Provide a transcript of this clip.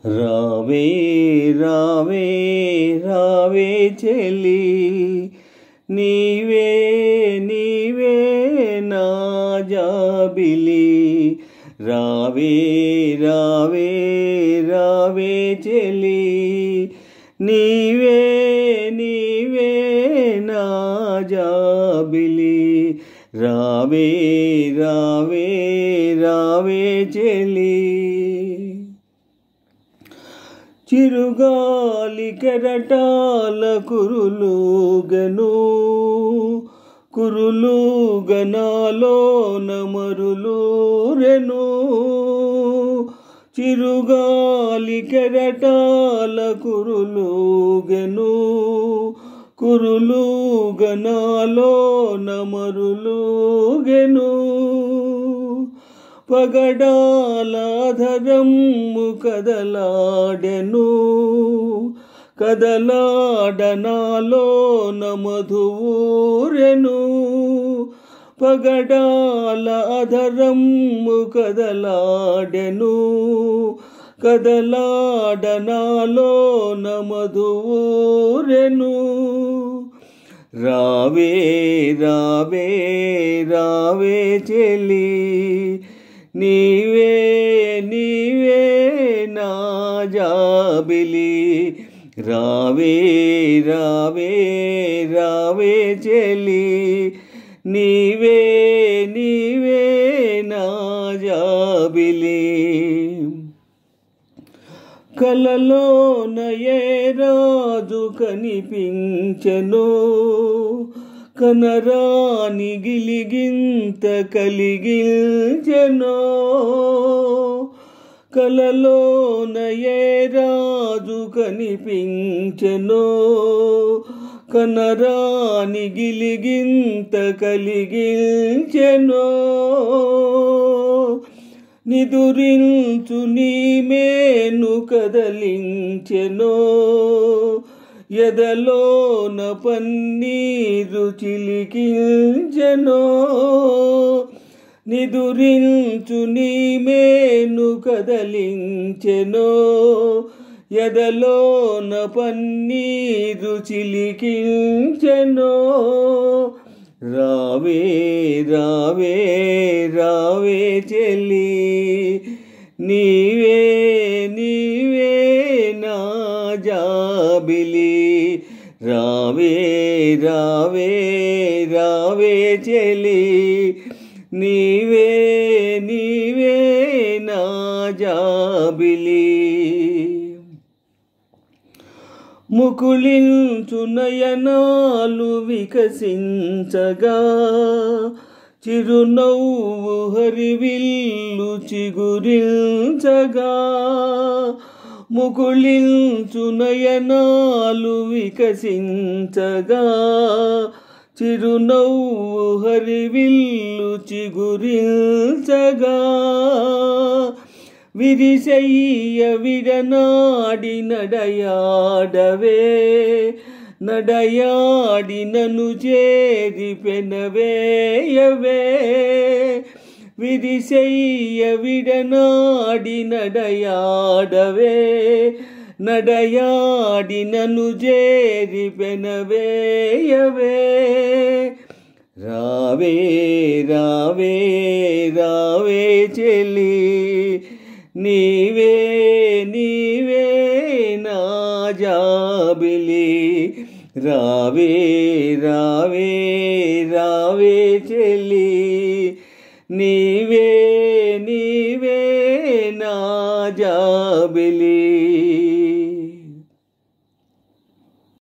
రావే రావే రావే చెలి నీవే నీవే నా జాబిలి రావే రావే రావే చెలి నీవే నీవే నా జాబిలి రావే రావే రావే చెలి చిరుగాలి కెరటాల కురులుగనాలోన మరులూరెను చిరుగాలి కెరటాల కురులుగనాలోన మరులూగెను పగడాలాధరమ్ము కదలాడెను కదలాడనాలోన మధువూరెను పగడాలాధరమ్ము కదలాడెను కదలాడనాలోన మధువూరెను రావే రావే రావే చెలి నీవే నీవే నా జాబిలి రావే రావే రావే చెలి నీవే నీవే నా జాబిలి కలలోన ఏ రాజు కనిపించెనో కనరాని గిలిగింత కలిగించెనో కలలోన ఏ రాజు కనిపించెనో కనరాని గిలిగింత కలిగించెనో నిదురించు నీ మేను కదలించెనో ఎదలోన పన్నీరు చిలికించెనో నిదురించు నీ మేను కదలించెనో ఎదలోన పన్నీరు చిలికించెనో రావే రావే రావే చెలి నీవే నీవే నా జాబిలి రావే రావే రావే చెలి నీవే నీవే నా జాబిలి ముకుళించు నయనాలు వికసించగా చిరునవ్వు హరివిల్లు చిగురించగా ముకుళించు నయనాలు వికసించగా చిరునవ్వు హరివిల్లు చిగురించగా విరిసయ్య విడనాడి నడయాడవే నడయాడి నన్ను చేరి పెనవేయవే విరిసయ్య విడనాడి నడయాడవే నడయాడి నన్ను చేరి పెనవేయవే రావే రావే రావే చెలి నీవే నీవే నా జాబిలి రావే రావే రావే చెలి నీవే నీవే నా జాబిలి